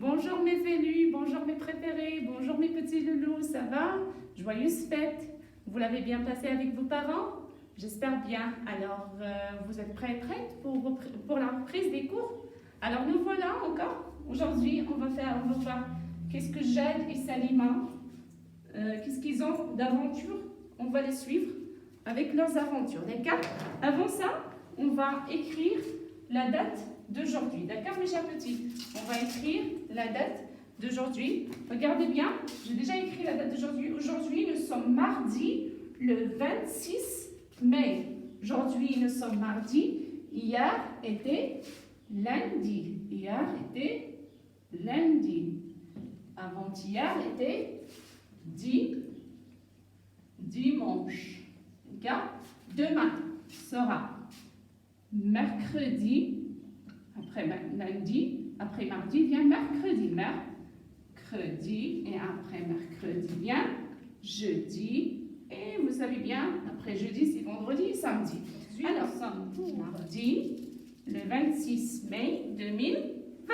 Bonjour mes élus, bonjour mes préférés, bonjour mes petits loulous, ça va? Joyeuse fête! Vous l'avez bien passé avec vos parents? J'espère bien. Alors, vous êtes prêts et prêtes pour la reprise des cours? Alors, nous voilà encore. Aujourd'hui, on va voir qu'est-ce que Jade et Salima, qu'est-ce qu'ils ont d'aventure. On va les suivre avec leurs aventures, d'accord? Avant ça, on va écrire la date d'aujourd'hui, d'accord mes chers petits? On va écrire la date d'aujourd'hui. Regardez bien, j'ai déjà écrit la date d'aujourd'hui. Aujourd'hui, nous sommes mardi, le 26 mai. Aujourd'hui, nous sommes mardi. Hier était lundi. Hier était lundi. Avant-hier était dimanche. D'accord? Demain sera mercredi. Après lundi, après mardi vient mercredi. Mercredi, et après mercredi vient jeudi. Et vous savez bien, après jeudi, c'est vendredi et samedi. Alors, nous sommes mardi, le 26 mai 2020.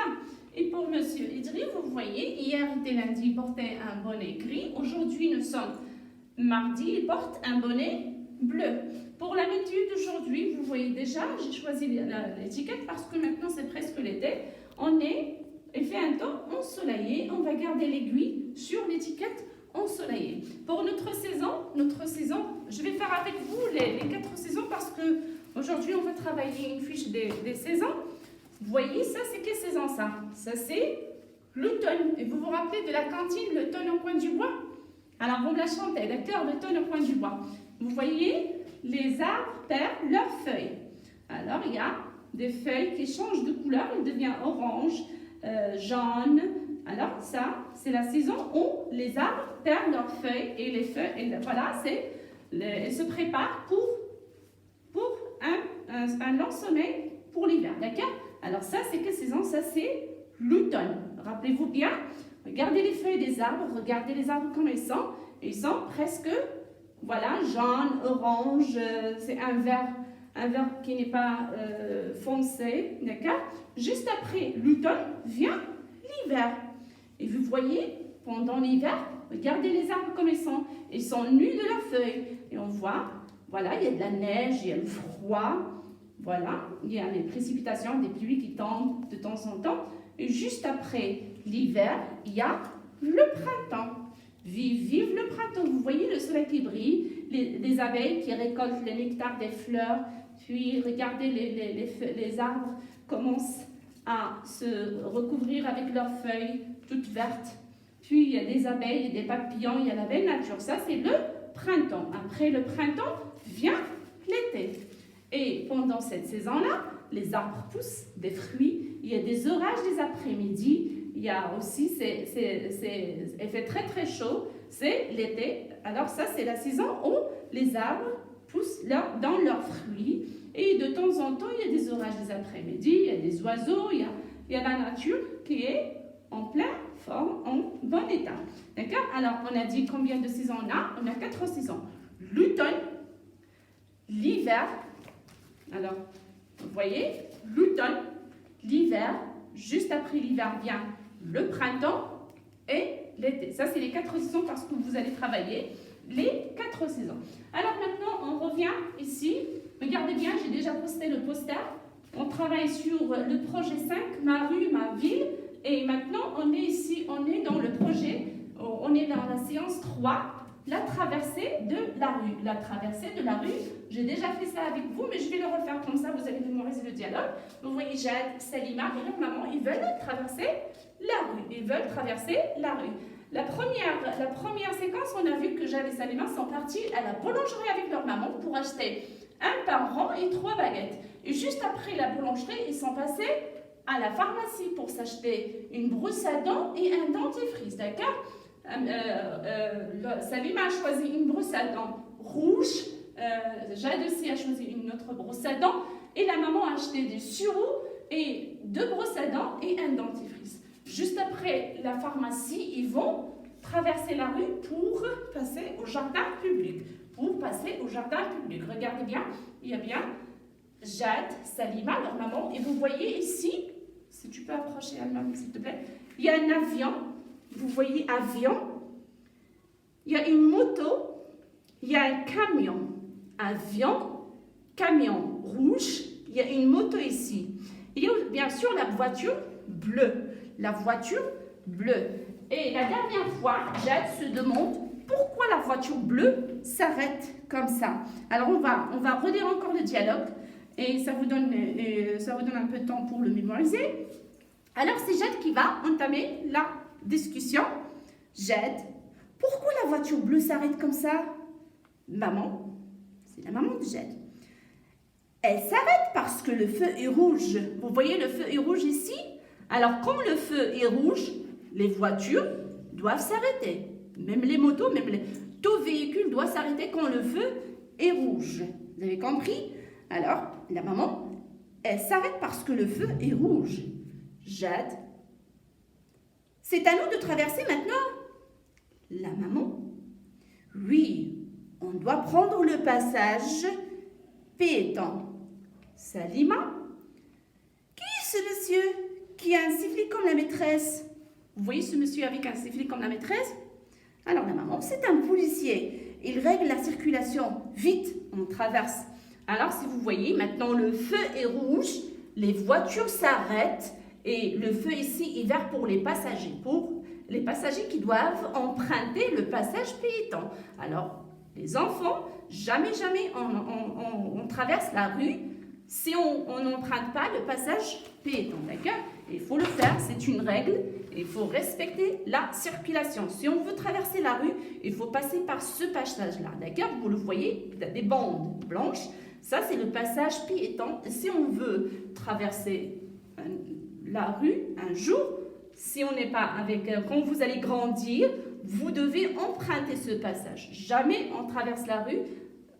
Et pour Monsieur Idri, vous voyez, hier était lundi, il portait un bonnet gris. Aujourd'hui, nous sommes mardi, il porte un bonnet bleu. Pour la météo d'aujourd'hui, vous voyez déjà, j'ai choisi l'étiquette parce que maintenant c'est presque l'été. Il fait un temps ensoleillé. On va garder l'aiguille sur l'étiquette ensoleillée. Pour notre saison, je vais faire avec vous les 4 saisons parce que aujourd'hui on va travailler une fiche des saisons. Vous voyez, ça c'est quelle saison ça? Ça c'est l'automne. Et vous vous rappelez de la cantine, l'automne au coin du bois? Alors vous me la chantez, d'accord? L'automne au coin du bois. Vous voyez, les arbres perdent leurs feuilles. Alors, il y a des feuilles qui changent de couleur, elles deviennent orange, jaune. Alors, ça, c'est la saison où les arbres perdent leurs feuilles et les feuilles, voilà, elles se préparent pour un long sommeil pour l'hiver, d'accord? Alors, ça, c'est quelle saison? Ça, c'est l'automne. Rappelez-vous bien, regardez les feuilles des arbres, regardez les arbres comme ils sont. Ils sont presque... Voilà, jaune, orange, c'est un vert qui n'est pas foncé, d'accord? Juste après l'automne vient l'hiver. Et vous voyez, pendant l'hiver, regardez les arbres comme ils sont nus de leurs feuilles. Et on voit, voilà, il y a de la neige, il y a le froid, voilà, il y a les précipitations, des pluies qui tombent de temps en temps. Et juste après l'hiver, il y a le printemps. Vive le printemps, vous voyez le soleil qui brille, les abeilles qui récoltent le nectar des fleurs, puis regardez les arbres commencent à se recouvrir avec leurs feuilles toutes vertes, puis il y a des abeilles et des papillons, il y a la belle nature, ça c'est le printemps. Après le printemps vient l'été et pendant cette saison-là, les arbres poussent des fruits, il y a des orages des après-midi. Il y a aussi, il fait très très chaud, c'est l'été. Alors ça, c'est la saison où les arbres poussent dans leurs fruits. Et de temps en temps, il y a des orages des après-midi, il y a des oiseaux, il y a la nature qui est en pleine forme, en bon état. D'accord? Alors, on a dit combien de saisons on a? On a 4 saisons. L'automne, l'hiver. Alors, vous voyez, l'automne, l'hiver, juste après l'hiver vient le printemps et l'été. Ça, c'est les 4 saisons parce que vous allez travailler les 4 saisons. Alors maintenant, on revient ici. Regardez bien, j'ai déjà posté le poster. On travaille sur le projet 5, ma rue, ma ville. Et maintenant, on est ici, on est dans le projet, on est dans la séance 3, la traversée de la rue. La traversée de la rue, j'ai déjà fait ça avec vous, mais je vais le refaire comme ça, vous allez mémoriser le dialogue. Vous voyez Jade, Salima et leur maman, ils veulent traverser la rue. Ils veulent traverser la rue. La première séquence, on a vu que Jade et Salima sont partis à la boulangerie avec leur maman pour acheter un pain rond et 3 baguettes. Et juste après la boulangerie, ils sont passés à la pharmacie pour s'acheter une brosse à dents et un dentifrice, d'accord? Salima a choisi une brosse à dents rouge, Jade aussi a choisi une autre brosse à dents et la maman a acheté des sureaux et 2 brosses à dents et un dentifrice. Juste après la pharmacie, ils vont traverser la rue pour passer au jardin public. Regardez bien, il y a bien Jade, Salima, leur maman, et vous voyez ici, si tu peux approcher Alma, s'il te plaît, il y a un avion, vous voyez avion, il y a une moto, il y a un camion, avion, camion rouge, il y a une moto ici. Il y a bien sûr la voiture bleue, la voiture bleue. Et la dernière fois, Jade se demande pourquoi la voiture bleue s'arrête comme ça. Alors on va relire encore le dialogue et ça vous donne un peu de temps pour le mémoriser. Alors c'est Jade qui va entamer la discussion. Jade, pourquoi la voiture bleue s'arrête comme ça? Maman, c'est la maman de Jade. Elle s'arrête parce que le feu est rouge. Vous voyez le feu est rouge ici? Alors quand le feu est rouge, les voitures doivent s'arrêter. Même les motos, tout véhicule doit s'arrêter quand le feu est rouge. Vous avez compris? Alors, la maman, elle s'arrête parce que le feu est rouge. Jade, c'est à nous de traverser maintenant. La maman, oui, on doit prendre le passage piéton. Salima, qui est ce monsieur qui a un sifflet comme la maîtresse? Vous voyez ce monsieur avec un sifflet comme la maîtresse? Alors la maman, c'est un policier. Il règle la circulation. Vite, on traverse. Alors si vous voyez, maintenant le feu est rouge, les voitures s'arrêtent et le feu ici est vert pour les passagers qui doivent emprunter le passage piéton. Alors, les enfants, jamais on traverse la rue si on n'emprunte pas le passage piéton, d'accord? Il faut le faire, c'est une règle, il faut respecter la circulation. Si on veut traverser la rue, il faut passer par ce passage-là, d'accord? Vous le voyez, il y a des bandes blanches, ça c'est le passage piéton. Si on veut traverser la rue un jour, si on n'est pas avec, quand vous allez grandir, vous devez emprunter ce passage. Jamais on traverse la rue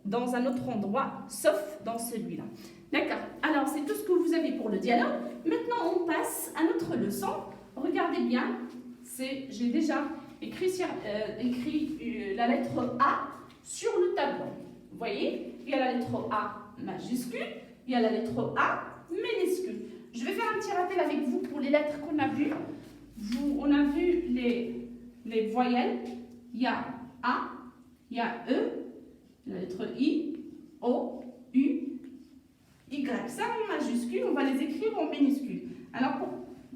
dans un autre endroit, sauf dans celui-là. D'accord. Alors, c'est tout ce que vous avez pour le dialogue. Maintenant, on passe à notre leçon. Regardez bien, j'ai déjà écrit la lettre A sur le tableau. Vous voyez, il y a la lettre A majuscule, il y a la lettre A minuscule. Je vais faire un petit rappel avec vous pour les lettres qu'on a vues. On a vu les voyelles. Il y a A, il y a E, la lettre I, O, U, Y. Ça en majuscule, on va les écrire en minuscule. Alors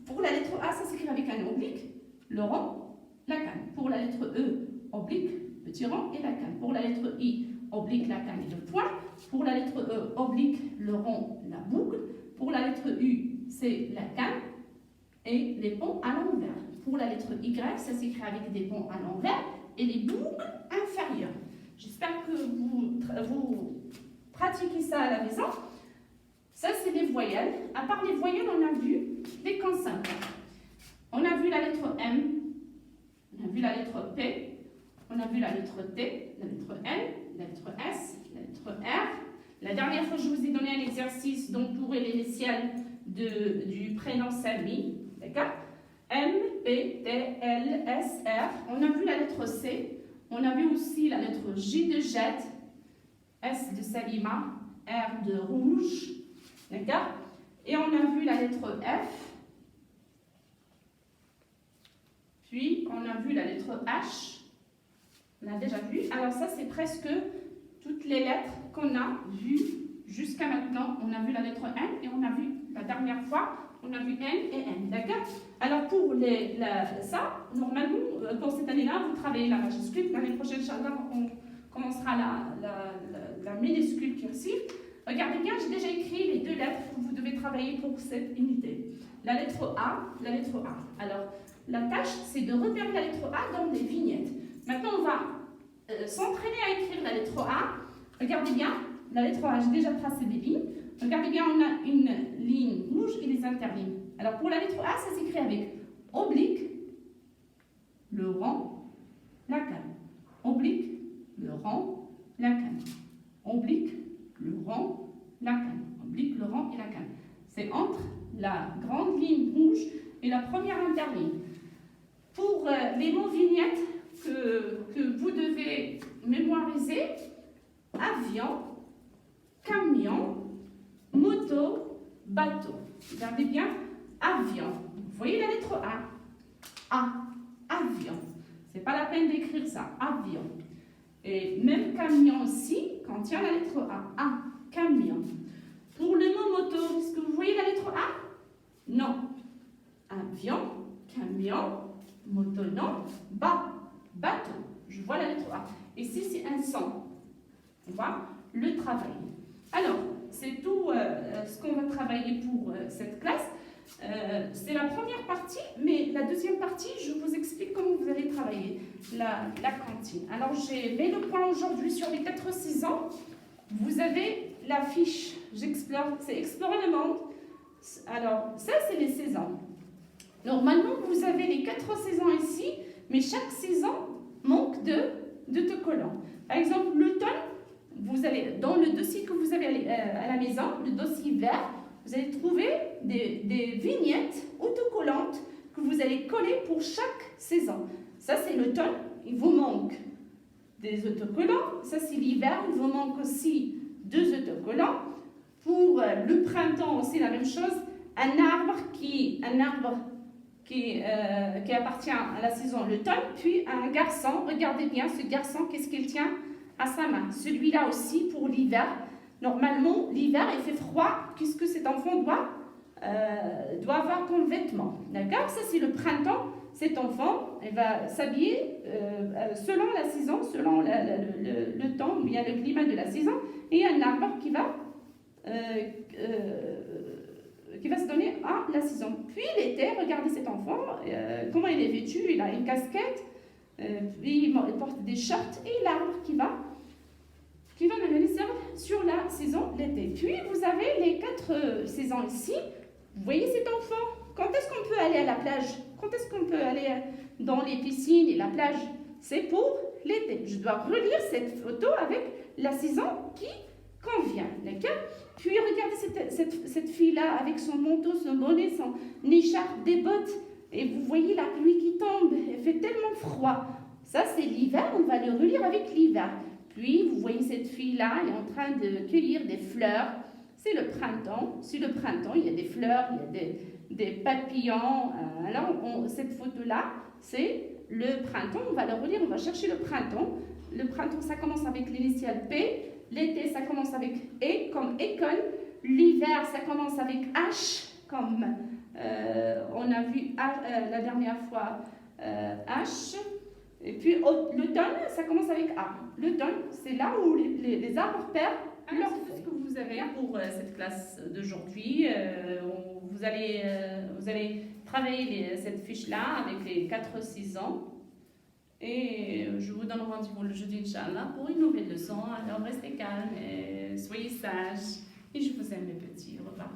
pour la lettre A, ça s'écrit avec un oblique, le rond, la canne. Pour la lettre E, oblique, petit rond et la canne. Pour la lettre I, oblique, la canne et le point. Pour la lettre E, oblique, le rond, la boucle. Pour la lettre U, c'est la canne et les ponts à l'envers. Pour la lettre Y, ça s'écrit avec des ponts à l'envers et les boucles inférieures. J'espère que vous pratiquez ça à la maison. Ça, c'est les voyelles. À part les voyelles, on a vu les consonnes. On a vu la lettre M, on a vu la lettre P, on a vu la lettre T, la lettre N, la lettre S, la lettre R. La dernière fois, je vous ai donné un exercice d'entourer les initiales du prénom Samy. D'accord? M, P, T, L, S, R. On a vu la lettre C. On a vu aussi la lettre J de Jade, S de Salima, R de rouge. D'accord? Et on a vu la lettre F. Puis, on a vu la lettre H. On a déjà vu. Alors ça, c'est presque toutes les lettres qu'on a vues jusqu'à maintenant. On a vu la lettre N et on a vu, la dernière fois, on a vu N et N. D'accord? Alors pour ça, normalement, pour cette année-là, vous travaillez la majuscule. L'année prochaine, Inch'Allah, on commencera la minuscule cursive. Regardez bien, j'ai déjà écrit les deux lettres que vous devez travailler pour cette unité. La lettre A, la lettre A. Alors, la tâche, c'est de repérer la lettre A dans les vignettes. Maintenant, on va s'entraîner à écrire la lettre A. Regardez bien, la lettre A, j'ai déjà tracé des lignes. Regardez bien, on a une ligne rouge et les interlignes. Alors, pour la lettre A, ça s'écrit avec oblique, le rond, la canne. Oblique, le rond, la canne. Oblique, le rond, la canne. Oblique, le rond et la canne. C'est entre la grande ligne rouge et la première interligne. Pour les mots vignettes que vous devez mémoriser, avion, camion, moto, bateau. Regardez bien, avion. Vous voyez la lettre A. écrire ça, avion. Et même camion aussi, contient la lettre A, camion. Pour le mot moto, est-ce que vous voyez la lettre A? Non. Avion, camion, moto non, bateau. Je vois la lettre A. Ici, c'est un son. On va le travailler. Alors, c'est tout ce qu'on va travailler pour cette classe. C'est la première partie, mais la deuxième partie, je vous explique comment vous allez travailler la cantine. Alors, j'ai mis le point aujourd'hui sur les 4-6 ans. Vous avez la fiche, j'explore, c'est explorer le monde. Alors, ça, c'est les saisons. Normalement, vous avez les 4 saisons ici, mais chaque saison manque d'autocollants. Par exemple, l'automne, vous allez, dans le dossier que vous avez à la maison, le dossier vert, vous allez trouver des vignettes autocollantes que vous allez coller pour chaque saison. Ça, c'est l'automne, il vous manque des autocollants. Ça, c'est l'hiver, il vous manque aussi 2 autocollants. Pour le printemps, aussi la même chose. Un arbre qui appartient à la saison l'automne, puis un garçon, regardez bien ce garçon, qu'est-ce qu'il tient à sa main. Celui-là aussi pour l'hiver. Normalement, l'hiver, il fait froid, qu'est-ce que cet enfant doit avoir comme vêtement. D'accord? Ça, c'est le printemps. Cet enfant, il va s'habiller selon la saison, selon le temps, bien le climat de la saison, et un arbre qui va se donner à la saison. Puis l'été, regardez cet enfant, comment il est vêtu, il a une casquette, puis il porte des shorts, et l'arbre qui va le laisser sur la saison l'été. Puis vous avez les 4 saisons ici. Vous voyez cet enfant, quand est-ce qu'on peut aller à la plage? Quand est-ce qu'on peut aller dans les piscines et la plage? C'est pour l'été. Je dois relire cette photo avec la saison qui convient, d'accord? Puis regardez cette fille-là avec son manteau, son bonnet, son écharpe, des bottes. Et vous voyez la pluie qui tombe, il fait tellement froid. Ça, c'est l'hiver, on va le relire avec l'hiver. Puis, vous voyez cette fille-là, elle est en train de cueillir des fleurs. C'est le printemps. C'est le printemps, il y a des fleurs, il y a des papillons. Alors, cette photo-là, c'est le printemps. On va le relire, on va chercher le printemps. Le printemps, ça commence avec l'initiale P. L'été, ça commence avec E, comme école. L'hiver, ça commence avec H, comme on a vu la dernière fois H. Et puis l'automne, ça commence avec A. L'automne, c'est là où les arbres perdent leur feuilles. C'est ce que vous avez pour cette classe d'aujourd'hui. Vous allez travailler cette fiche-là avec les 4-6 ans. Et je vous donne rendez-vous le jeudi, Inch'Allah, pour une nouvelle leçon. Alors restez calmes, et soyez sages. Et je vous aime, mes petits. Au revoir.